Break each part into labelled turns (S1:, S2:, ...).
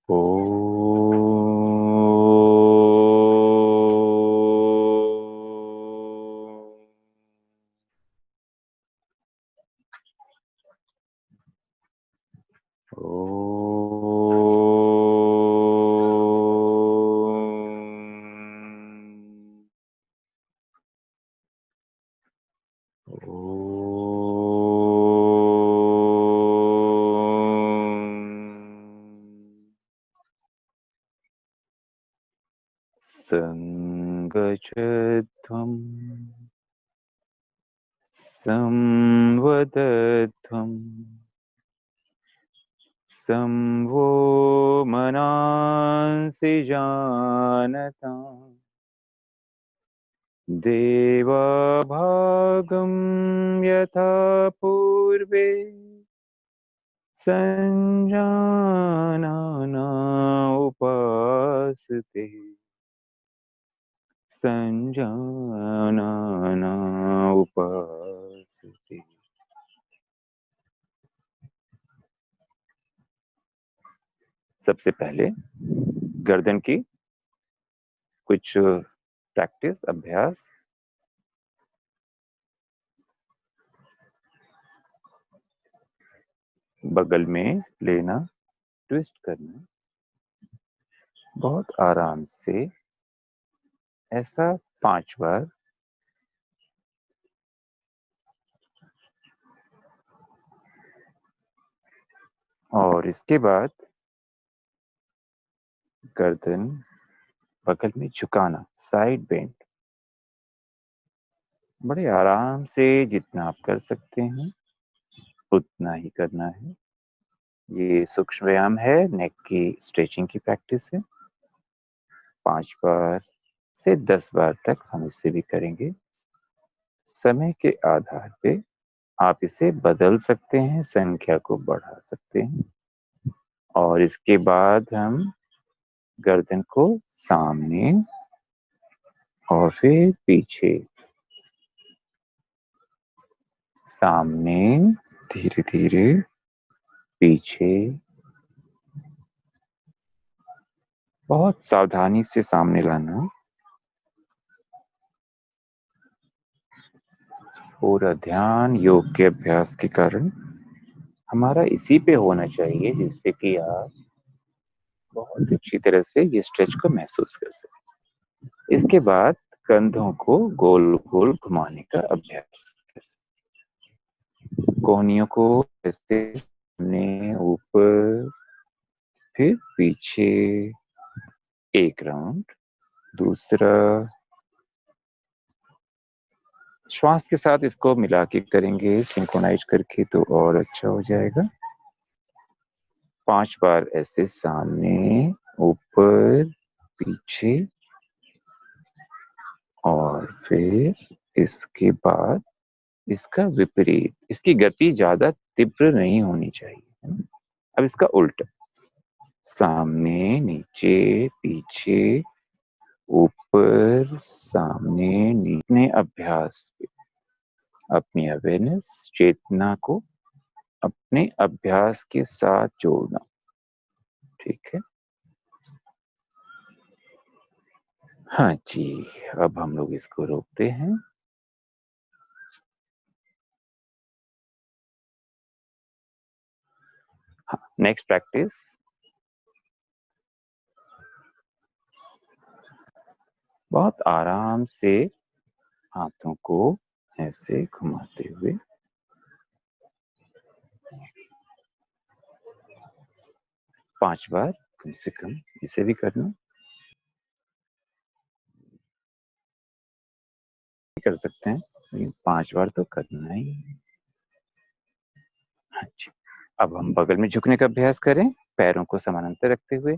S1: ओ संगच्छध्वं संवदध्वं संवो मनांसि जानताम् देवाभागं यथा पूर्वे संजानना उपासते संजानना उपासते। सबसे पहले गर्दन की कुछ प्रैक्टिस, अभ्यास। बगल में लेना, ट्विस्ट करना, बहुत आराम से, ऐसा 5 बार। और इसके बाद गर्दन बगल में झुकाना, साइड बेंड। बड़े आराम से जितना आप कर सकते हैं उतना ही करना है। ये सूक्ष्म व्यायाम है, नेक की स्ट्रेचिंग की प्रैक्टिस है। 5 बार से 10 बार तक हम इसे भी करेंगे। समय के आधार पे आप इसे बदल सकते हैं, संख्या को बढ़ा सकते हैं। और इसके बाद हम गर्दन को सामने और फिर पीछे, सामने, धीरे धीरे पीछे, बहुत सावधानी से सामने लाना। पूरा ध्यान योग के अभ्यास के कारण हमारा इसी पे होना चाहिए, जिससे कि आप बहुत अच्छी तरह से ये स्ट्रेच को महसूस कर सकें। इसके बाद कंधों को गोल गोल घुमाने का अभ्यास। कोहनियों को ऐसे सामने, ऊपर, फिर पीछे, एक राउंड, दूसरा। श्वास के साथ इसको मिला के करेंगे, सिंक्रोनाइज करके, तो और अच्छा हो जाएगा। 5 बार ऐसे सामने, ऊपर, पीछे, और फिर इसके बाद इसका विपरीत। इसकी गति ज्यादा तीव्र नहीं होनी चाहिए। अब इसका उल्टा, सामने, नीचे, पीछे, ऊपर, सामने, नीचे। अभ्यास पे अपनी अवेयरनेस, चेतना को अपने अभ्यास के साथ जोड़ना। ठीक है। हाँ जी, अब हम लोग इसको रोकते हैं। हाँ, नेक्स्ट प्रैक्टिस। बहुत आराम से हाथों को ऐसे घुमाते हुए 5 बार कम से कम इसे भी करना। कर सकते हैं, लेकिन 5 बार तो करना ही है। हाँ जी। अब हम बगल में झुकने का अभ्यास करें, पैरों को समानांतर रखते हुए।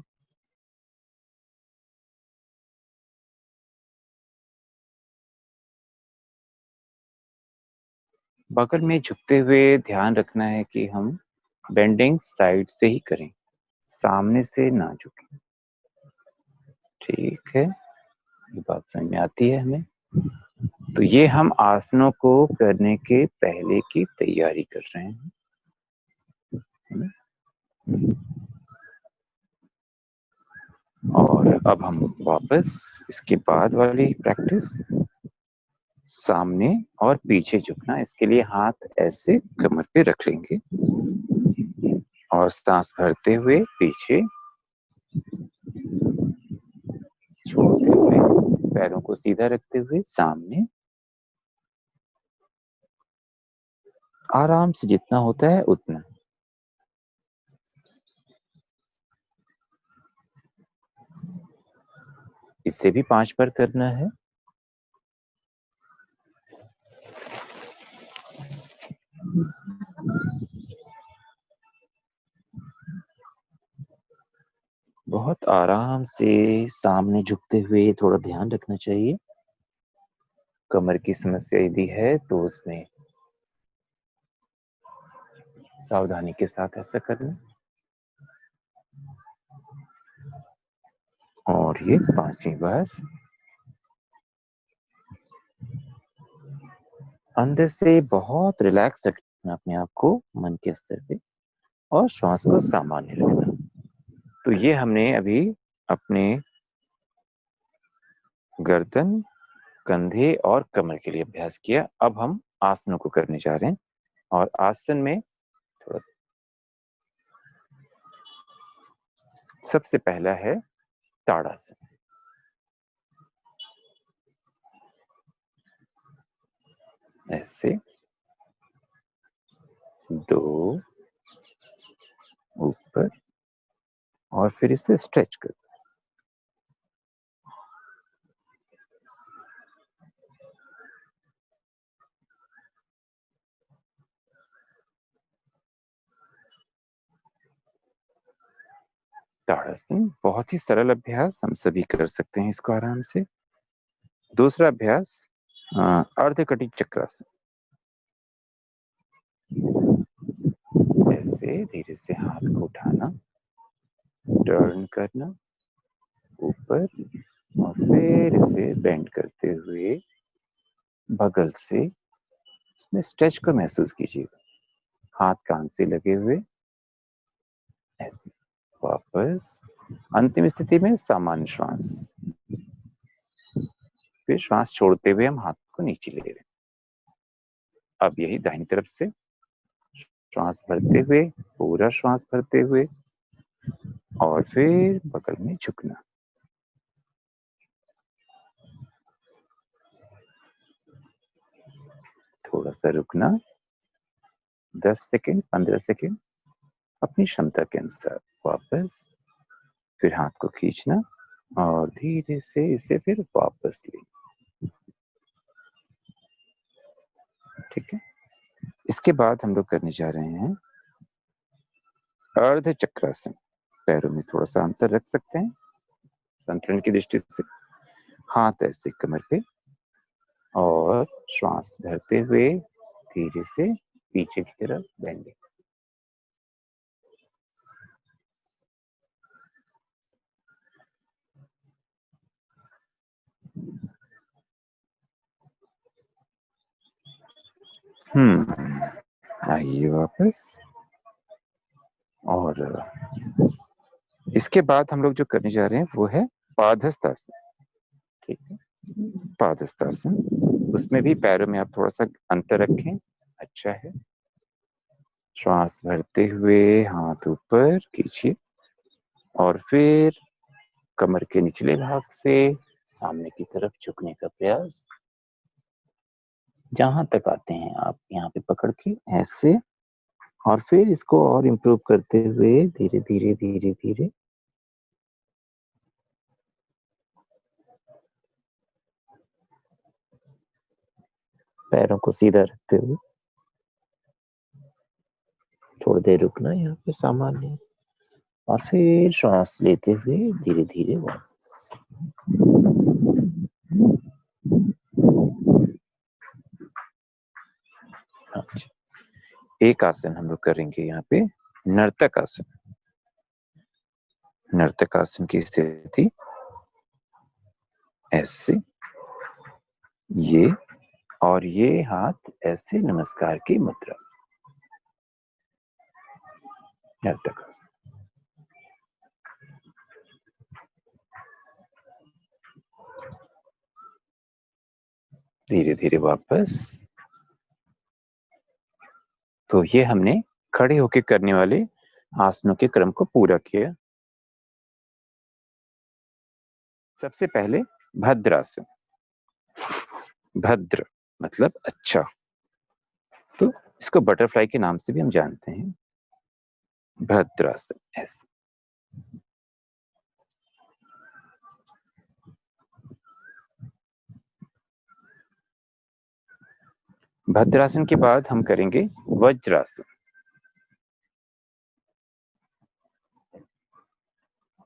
S1: बगल में झुकते हुए ध्यान रखना है कि हम बेंडिंग साइड से ही करें, सामने से ना झुकें। ठीक है, ये बात समझ में आती है हमें। तो ये हम आसनों को करने के पहले की तैयारी कर रहे हैं। और अब हम वापस इसके बाद वाली प्रैक्टिस, सामने और पीछे झुकना। इसके लिए हाथ ऐसे कमर पे रख लेंगे और सांस भरते हुए पीछे, छोड़ते हुए पैरों को सीधा रखते हुए सामने। आराम से जितना होता है उतना। इससे भी 5 बार करना है। बहुत आराम से सामने झुकते हुए थोड़ा ध्यान रखना चाहिए। कमर की समस्या यदि है तो उसमें सावधानी के साथ ऐसा करना। और ये 5वीं बार। अंदर से बहुत रिलैक्स रखना अपने आप को, मन के स्तर पे, और श्वास को सामान्य रखना। तो ये हमने अभी अपने गर्दन, कंधे और कमर के लिए अभ्यास किया। अब हम आसनों को करने जा रहे हैं। और आसन में थोड़ा, सबसे पहला है ताड़ासन। ऐसे 2 ऊपर, और फिर इसे स्ट्रेच कर। ताड़ासन बहुत ही सरल अभ्यास, हम सभी कर सकते हैं इसको आराम से। दूसरा अभ्यास अर्धकटी चक्रासन। ऐसे धीरे से हाथ को उठाना, टर्न करना ऊपर, और फिर इसे बेंड करते हुए बगल से इसमें स्ट्रेच को महसूस कीजिएगा, हाथ कान से लगे हुए। ऐसे वापस अंतिम स्थिति में सामान्य श्वास। फिर श्वास छोड़ते हुए हम हाथ को नीचे ले रहे हैं। अब यही दाहिनी तरफ से श्वास भरते हुए, पूरा श्वास भरते हुए, और फिर बगल में झुकना। थोड़ा सा रुकना, 10 सेकेंड, 15 सेकेंड, अपनी क्षमता के अनुसार। वापस फिर हाथ को खींचना और धीरे से इसे फिर वापस ले। ठीक है। इसके बाद हम लोग करने जा रहे हैं अर्ध चक्रासन। पैरों में थोड़ा सा अंतर रख सकते हैं संतुलन की दृष्टि से। हाथ ऐसे कमर पे, और श्वास धरते हुए धीरे से पीछे की तरफ बेंडिंग। आइए वापस। और इसके बाद हम लोग जो करने जा रहे हैं वो है पादहस्तासन। ठीक है, पादहस्तासन। उसमें भी पैरों में आप थोड़ा सा अंतर रखें, अच्छा है। श्वास भरते हुए हाथ ऊपर खींचिए, और फिर कमर के निचले भाग से सामने की तरफ झुकने का प्रयास। जहां तक आते हैं आप यहाँ पे पकड़ के ऐसे, और फिर इसको और इम्प्रूव करते हुए धीरे धीरे धीरे धीरे पैरों को सीधा रखते हुए थोड़ी देर रुकना यहाँ पे सामान्य, और फिर श्वास लेते हुए धीरे धीरे वापस। एक आसन हम लोग करेंगे यहाँ पे, नर्तक आसन। नर्तक आसन की स्थिति ऐसे, ये और ये हाथ ऐसे नमस्कार की मुद्रा। नर्तक आसन। धीरे धीरे वापस। तो ये हमने खड़े होकर करने वाले आसनों के क्रम को पूरा किया। सबसे पहले भद्रासन। भद्र मतलब अच्छा, तो इसको बटरफ्लाई के नाम से भी हम जानते हैं, भद्रासन। ऐसे भद्रासन के बाद हम करेंगे वज्रासन।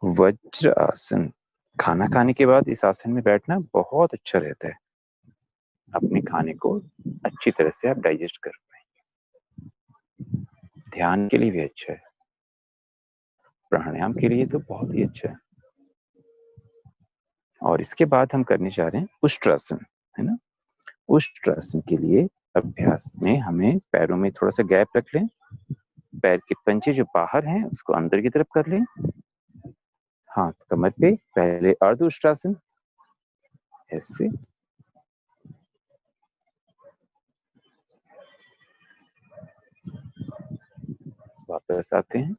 S1: वज्रासन, खाना खाने के बाद इस आसन में बैठना बहुत अच्छा रहता है। अपने खाने को अच्छी तरह से आप डाइजेस्ट कर पाएंगे। ध्यान के लिए भी अच्छा है, प्राणायाम के लिए तो बहुत ही अच्छा है। और इसके बाद हम करने जा रहे हैं उष्ट्रासन, है ना। उष्ट्रासन के लिए अभ्यास में हमें पैरों में थोड़ा सा गैप रख लें, पैर के पंजे जो बाहर हैं उसको अंदर की तरफ कर लें, हाथ कमर पे। पहले अर्ध उष्ट्रासन, ऐसे। वापस आते हैं।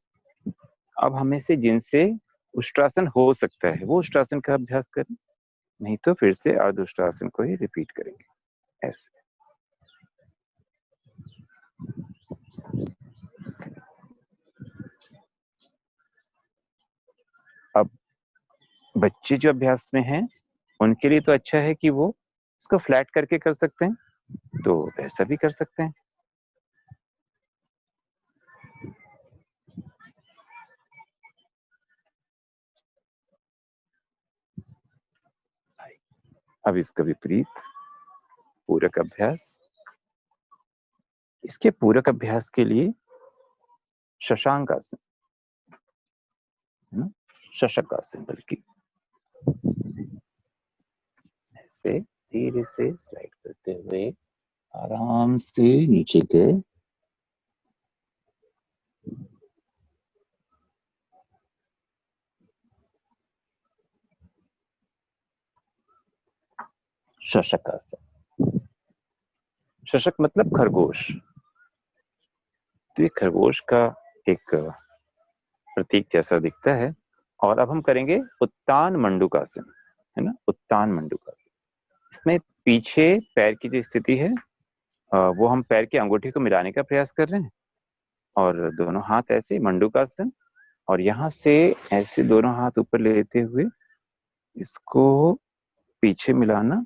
S1: अब हमें से जिनसे उष्ट्रासन हो सकता है वो उष्ट्रासन का अभ्यास करें, नहीं तो फिर से अर्ध उष्ट्रासन को ही रिपीट करेंगे, ऐसे। अब बच्चे जो अभ्यास में हैं उनके लिए तो अच्छा है कि वो इसको फ्लैट करके कर सकते हैं, तो ऐसा भी कर सकते हैं। अब इसका विपरीत पूरक अभ्यास। इसके पूरक अभ्यास के लिए शशांक आसन, शशक आसन, बल्कि ऐसे धीरे से स्लाइड करते हुए आराम से नीचे गए। शशक आसन। शशक मतलब खरगोश, तो ये खरगोश का एक प्रतीक जैसा दिखता है। और अब हम करेंगे उत्तान मंडूकासन, है ना, उत्तान मंडूकासन। इसमें पीछे पैर की जो स्थिति है वो हम पैर की अंगूठी को मिलाने का प्रयास कर रहे हैं, और दोनों हाथ ऐसे मंडूकासन, और यहाँ से ऐसे दोनों हाथ ऊपर लेते हुए इसको पीछे मिलाना,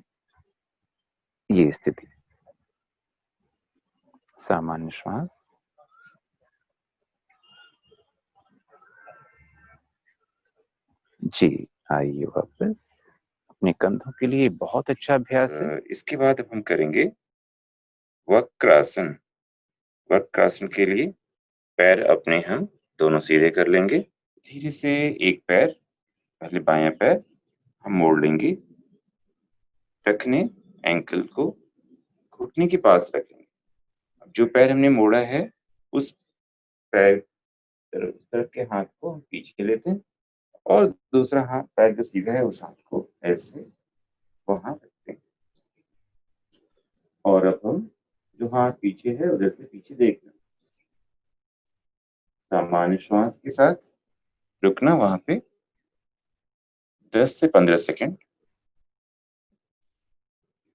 S1: ये स्थिति। सामान्य श्वास। जी, आइए वापस। अपने कंधों के लिए बहुत अच्छा अभ्यास है। इसके बाद अब हम करेंगे वक्रासन। वक्रासन के लिए पैर अपने हम दोनों सीधे कर लेंगे। धीरे से एक पैर, पहले बायां पैर हम मोड़ लेंगे, रखने एंकल को घुटने के पास रखेंगे। अब जो पैर हमने मोड़ा है उस पैर तरफ के हाथ को हम पीछे लेते हैं, और दूसरा हाथ पैर जो सीधा है उस हाथ को ऐसे वहां रखते हैं। और अब हम जो हाथ पीछे है उधर से पीछे देखना, सामान्य श्वास के साथ रुकना वहां पे 10 से 15 सेकंड।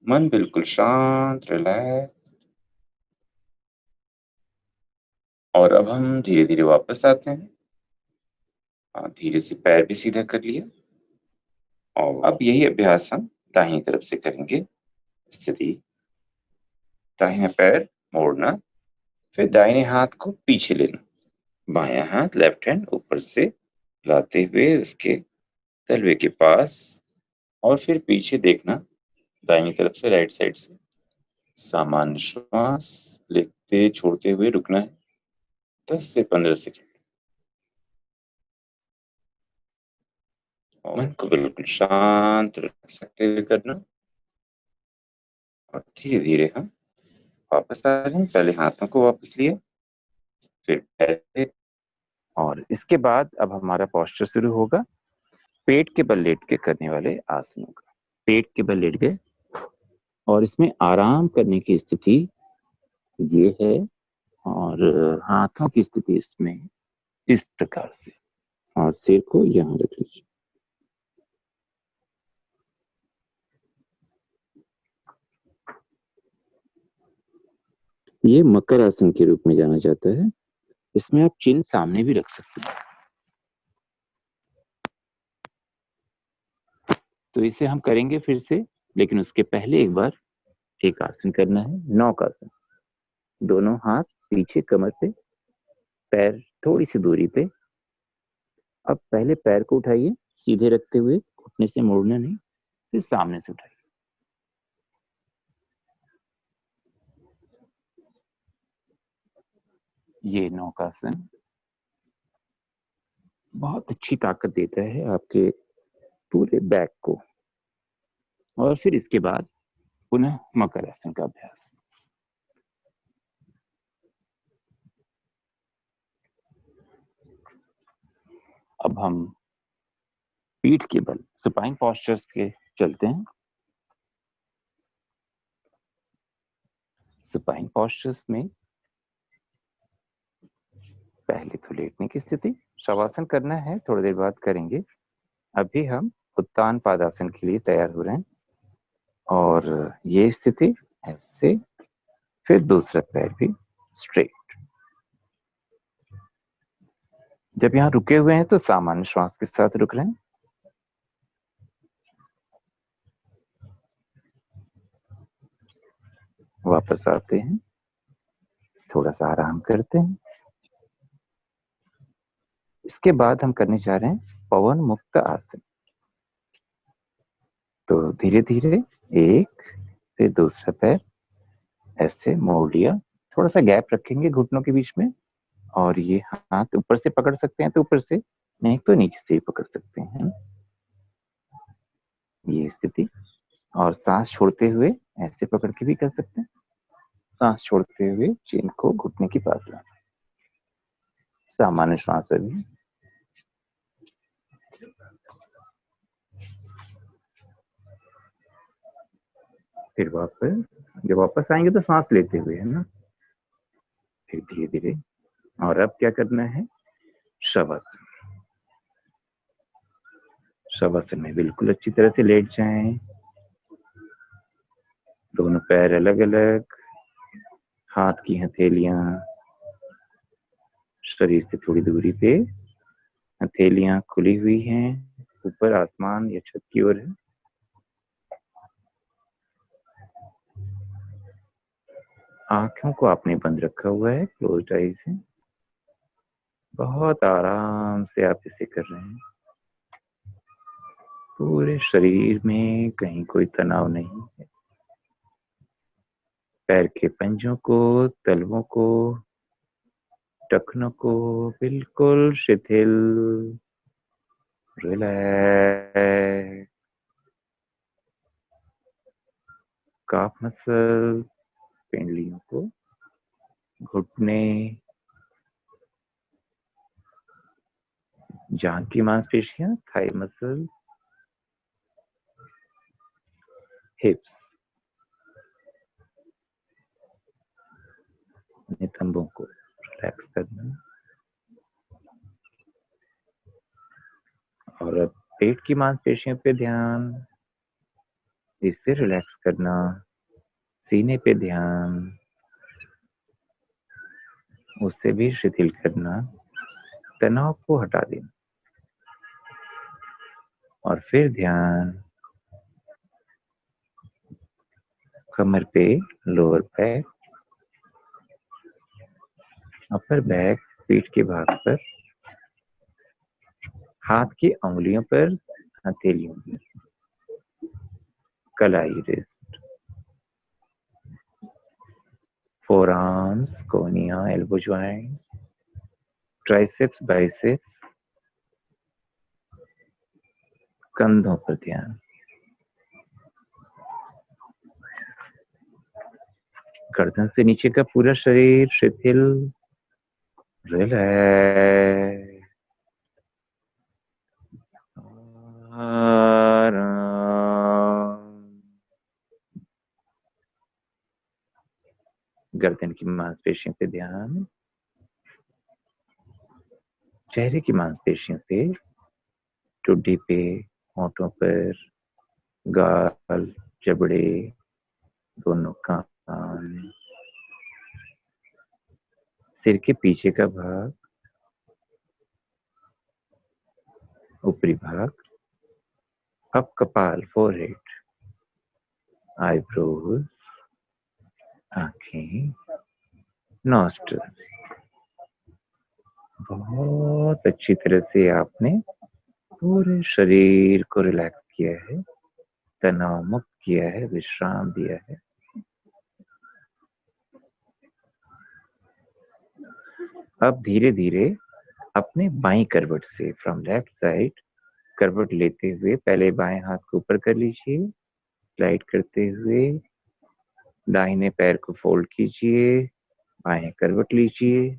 S1: मन बिल्कुल शांत, रिलैक्स। और अब हम धीरे धीरे वापस आते हैं। धीरे से पैर भी सीधा कर लिया, और अब यही अभ्यास हम दाहिनी तरफ से करेंगे। स्थिति, दाहिना पैर मोड़ना, फिर दाहिने हाथ को पीछे लेना, बायां हाथ लेफ्ट हैंड ऊपर से लाते हुए उसके तलवे के पास, और फिर पीछे देखना दाहिनी तरफ से, राइट साइड से। सामान्य श्वास लेते छोड़ते हुए रुकना है 10 से 15 सेकंड। मन को बिल्कुल शांत रख सकते हुए करना, और धीरे धीरे हम वापस आ जाएं। पहले हाथों को वापस लिए, फिर पैर, और इसके बाद अब हमारा पोस्चर शुरू होगा पेट के बल लेट के करने वाले आसनों का। पेट के बल लेट गए, और इसमें आराम करने की स्थिति ये है, और हाथों की स्थिति इसमें इस प्रकार से, और सिर को यहाँ रख लीजिए। ये मकर आसन के रूप में जाना जाता है। इसमें आप चिन्ह सामने भी रख सकते हैं। तो इसे हम करेंगे फिर से, लेकिन उसके पहले एक बार एक आसन करना है, नौक आसन। दोनों हाथ पीछे कमर पे, पैर थोड़ी सी दूरी पे। अब पहले पैर को उठाइए सीधे रखते हुए, घुटने से मोड़ना नहीं, फिर सामने से उठाइए। ये नौकासन बहुत अच्छी ताकत देता है आपके पूरे बैक को। और फिर इसके बाद पुनः मकर आसन का अभ्यास। अब हम पीठ के बल सुपाइन पोस्चर्स के चलते हैं। सुपाइन पोस्चर्स में पहले तो लेटने की स्थिति, शवासन करना है, थोड़ी देर बाद करेंगे। अभी हम उत्तान पादासन के लिए तैयार हो रहे हैं। और ये स्थिति ऐसे, फिर दूसरा पैर भी स्ट्रेट। जब यहाँ रुके हुए हैं तो सामान्य श्वास के साथ रुक रहे हैं। वापस आते हैं, थोड़ा सा आराम करते हैं। इसके बाद हम करने जा रहे हैं पवन मुक्त आसन। तो धीरे धीरे एक, फिर दूसरा पैर ऐसे मोड़ लिया, थोड़ा सा गैप रखेंगे घुटनों के बीच में। और ये हाथ ऊपर से पकड़ सकते हैं तो ऊपर से, नहीं तो नीचे से पकड़ सकते हैं, ये स्थिति। और सांस छोड़ते हुए ऐसे पकड़ के भी कर सकते हैं। सांस छोड़ते हुए चेन को घुटने के पास लाना, सामान्य श्वास अभी। फिर वापस, जब वापस आएंगे तो सांस लेते हुए, है ना। फिर धीरे धीरे। और अब क्या करना है, शवासन। शवासन में बिल्कुल अच्छी तरह से लेट जाएं, दोनों पैर अलग अलग, हाथ की हथेलियां शरीर से थोड़ी दूरी पे, हथेलियां खुली हुई हैं, ऊपर आसमान या छत की ओर है। आंखों को आपने बंद रखा हुआ है, क्लोज्ड आईज है। बहुत आराम से आप इसे कर रहे हैं। पूरे शरीर में कहीं कोई तनाव नहीं है। पैर के पंजों को, तलवों को, टखनों को बिल्कुल शिथिल, रिलैक्स। काफ मसल, पेंडलियों को, घुटने, जांघ की मांसपेशियां, थाई मसल, हिप्स, नितंबों को रिलैक्स करना। और अब पेट की मांसपेशियों पे ध्यान, इसे रिलैक्स करना। सीने पे ध्यान, उसे भी शिथिल करना, तनाव को हटा देना। और फिर ध्यान कमर पे, लोअर बैक, अपर बैक, पीठ के भाग पर, हाथ की उंगलियों पर, हथेलियों पर, कलाई, रिस्ट, फोर आर्म्स, कोनिया, एल्बो ज्वाइंट्स, ट्राइसेप्स, बाइसेप्स, कंधों पर ध्यान। गर्दन से नीचे का पूरा शरीर शिथिल, रिलैक्स, आराम। गर्दन की मांसपेशियों पे ध्यान, चेहरे की मांसपेशियों पे, ठुड्डी पे, होंठों पर, गाल, जबड़े, दोनों कान, सिर के पीछे का भाग, ऊपरी भाग, अब कपाल, फोरहेड, आईब्रोज, आंखें, नॉस्ट्रल। बहुत अच्छी तरह से आपने पूरे शरीर को रिलैक्स किया है, तनाव मुक्त किया है, विश्राम दिया है। अब धीरे धीरे अपने बाईं करवट से, फ्रॉम लेफ्ट साइड, करवट लेते हुए पहले बाएं हाथ को ऊपर कर लीजिए, स्लाइड करते हुए दाहिने पैर को फोल्ड कीजिए, बाएं करवट लीजिए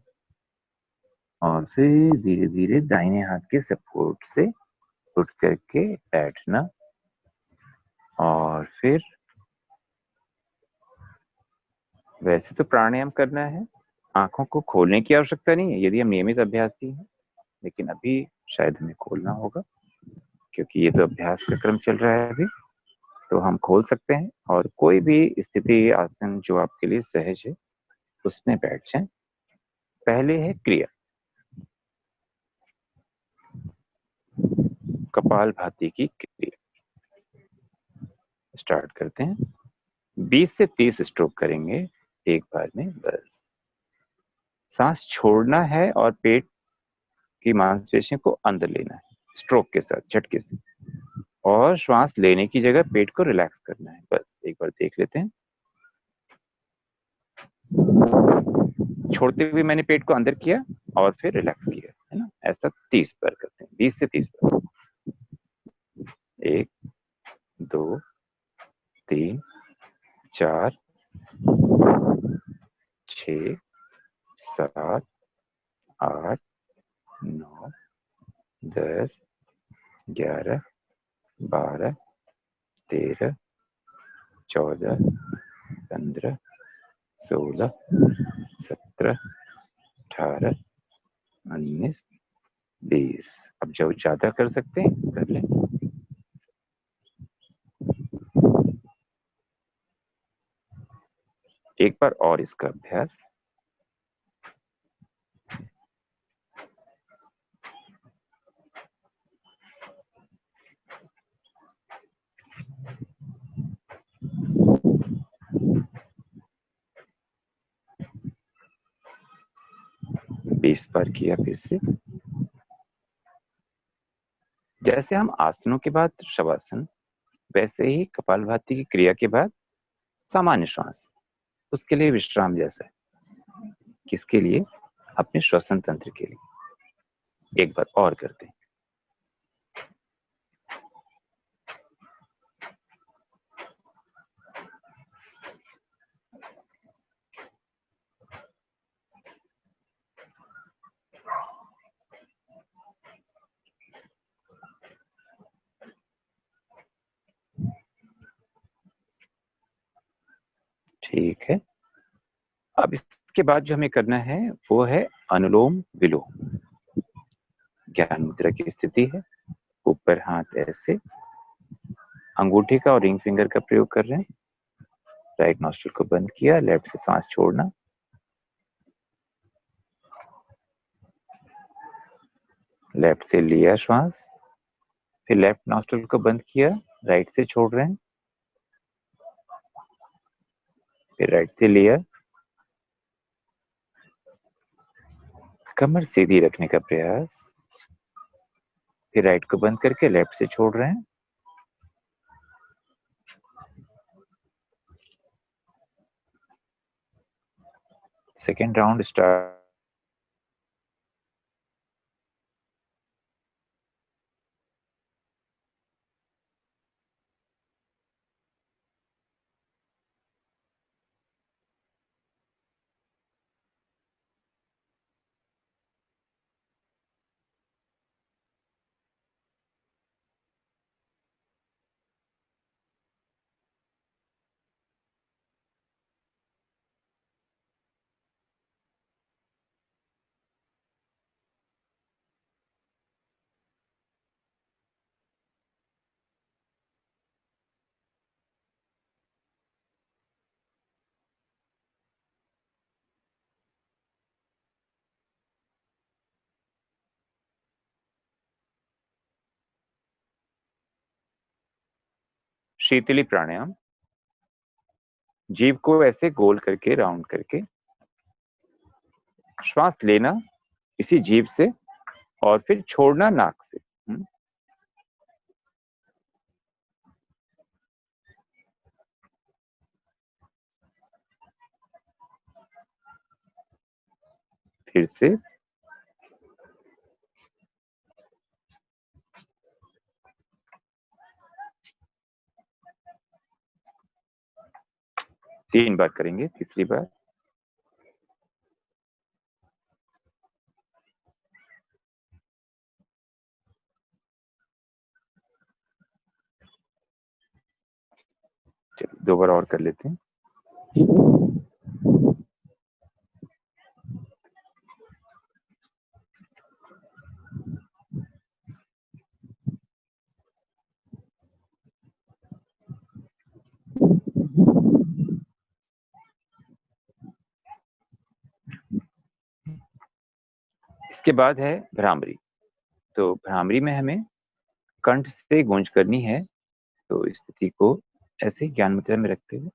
S1: और फिर धीरे धीरे दाहिने हाथ के सपोर्ट से उठ करके बैठना। और फिर वैसे तो प्राणायाम करना है, आंखों को खोलने की आवश्यकता नहीं है यदि हम नियमित अभ्यासी हैं, लेकिन अभी शायद हमें खोलना होगा क्योंकि ये तो अभ्यास का क्रम चल रहा है अभी। तो हम खोल सकते हैं और कोई भी स्थिति, आसन जो आपके लिए सहज है उसमें बैठ जाएं। पहले है क्रिया, कपालभाति की क्रिया। स्टार्ट करते हैं। 20 से 30 स्ट्रोक करेंगे एक बार में बस। सांस छोड़ना है और पेट की मांसपेशियों को अंदर लेना है स्ट्रोक के साथ, झटके से, और श्वास लेने की जगह पेट को रिलैक्स करना है बस। एक बार देख लेते हैं। छोड़ते हुए मैंने पेट को अंदर किया और फिर रिलैक्स किया, है ना। ऐसा 30 बार करते हैं, 20 से 30 बार। 1 2 3 4 6 7 8 9 10 11 12 13 14 15 16 17 18 19 20। अब जो ज्यादा कर सकते हैं कर लें। एक बार और इसका अभ्यास। बीस बार किया फिर से। जैसे हम आसनों के बाद शवासन, वैसे ही कपालभाति की क्रिया के बाद सामान्य श्वास, उसके लिए विश्राम जैसा है। किसके लिए? अपने श्वसन तंत्र के लिए। एक बार और करते हैं। ठीक है। अब इसके बाद जो हमें करना है वो है अनुलोम विलोम। ज्ञान मुद्रा की स्थिति है, ऊपर हाथ ऐसे, अंगूठे का और रिंग फिंगर का प्रयोग कर रहे हैं। राइट नॉस्ट्रिल को बंद किया, लेफ्ट से सांस छोड़ना, लेफ्ट से लिया श्वास, फिर लेफ्ट नॉस्ट्रिल को बंद किया, राइट से छोड़ रहे हैं, फिर राइट से लिया, कमर सीधी रखने का प्रयास, फिर राइट को बंद करके लेफ्ट से छोड़ रहे हैं। Second round start. Sheetali pranayama, जीभ को ऐसे गोल करके, राउंड करके श्वास लेना इसी जीभ से और फिर छोड़ना नाक से। फिर से तीन बार करेंगे, तीसरी बार चलिए 2 बार और कर लेते हैं। इसके बाद है भ्रामरी। तो भ्रामरी में हमें कंठ से गूंज करनी है। तो इस स्थिति को ऐसे ज्ञान मुद्रा में रखते हुए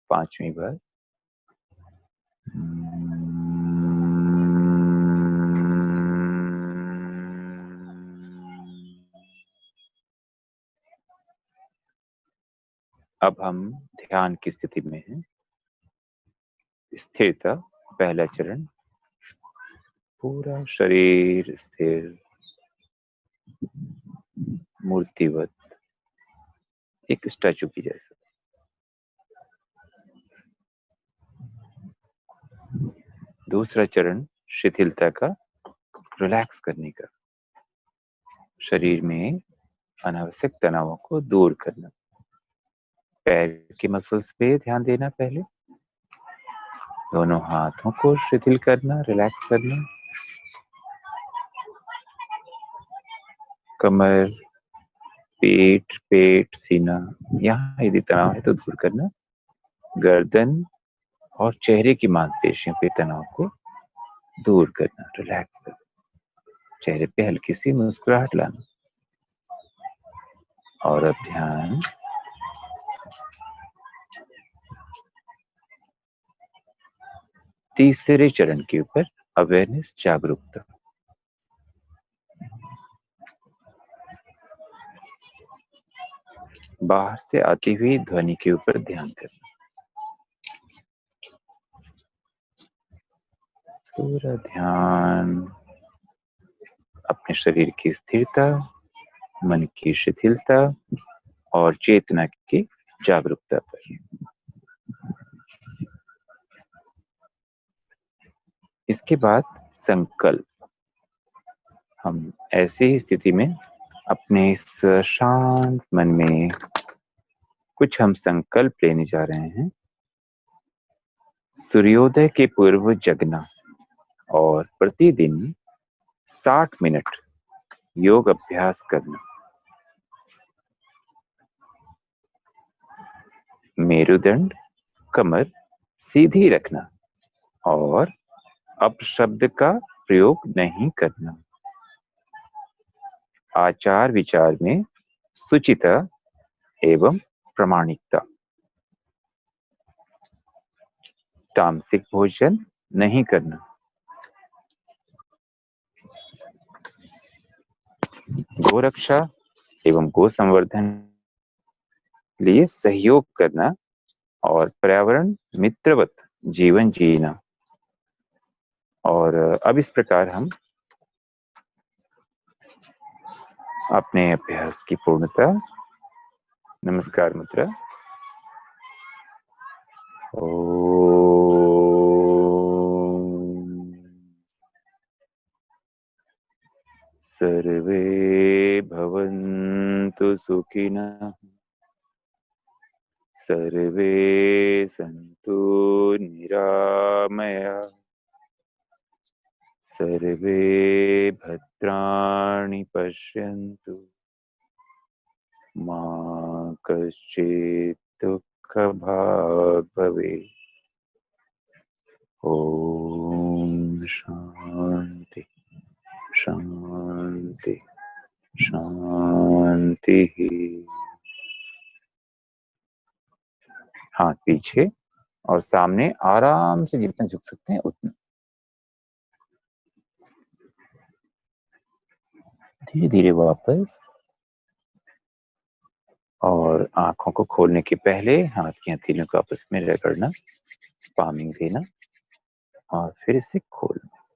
S1: पांचवी बार अब हम ध्यान की स्थिति में हैं। स्थिरता पहला चरण, पूरा शरीर स्थिर, मूर्तिवत, एक स्टैचू की जैसा। दूसरा चरण शिथिलता का, रिलैक्स करने का, शरीर में अनावश्यक तनावों को दूर करना। पैर की मसल्स पे ध्यान देना पहले, दोनों हाथों को शिथिल करना, रिलैक्स करना, कमर, पेट, पेट, सीना, यहाँ यदि तनाव है तो दूर करना। गर्दन और चेहरे की मांसपेशियों पे तनाव को दूर करना, रिलैक्स करना, चेहरे पे हल्की सी मुस्कुराहट लाना। और अब ध्यान तीसरे चरण के ऊपर, अवेयरनेस, जागरूकता। बाहर से आती हुई ध्वनि के ऊपर ध्यान करना। पूरा ध्यान अपने शरीर की स्थिरता, मन की शिथिलता और चेतना की जागरूकता पर। इसके बाद संकल्प। हम ऐसी ही स्थिति में अपने इस शांत मन में कुछ हम संकल्प लेने जा रहे हैं। सूर्योदय के पूर्व जगना और प्रतिदिन 60 मिनट योग अभ्यास करना। मेरुदंड, कमर सीधी रखना और अपशब्द का प्रयोग नहीं करना। आचार विचार में शुचिता एवं प्रामाणिकता। तामसिक भोजन नहीं करना। गोरक्षा एवं गो संवर्धन लिए सहयोग करना और पर्यावरण मित्रवत जीवन जीना। और अब इस प्रकार हम अपने अभ्यास की पूर्णता नमस्कार मुद्रा। सर्वे भवन्तु सुखिनः, सर्वे सन्तु निरामयाः, सर्वे भद्राणि पश्यन्तु, मा कश्चित् दुःखभाग् भवेत्। ओम शांति शांति शांति। हाथ पीछे और सामने आराम से जितना झुक सकते हैं उतना। धीरे धीरे वापस, और आंखों को खोलने के पहले हाथ की हथेलियों को आपस में रगड़ना, पामिंग देना, और फिर इसे खोलना।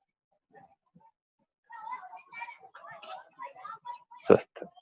S1: स्वस्थ।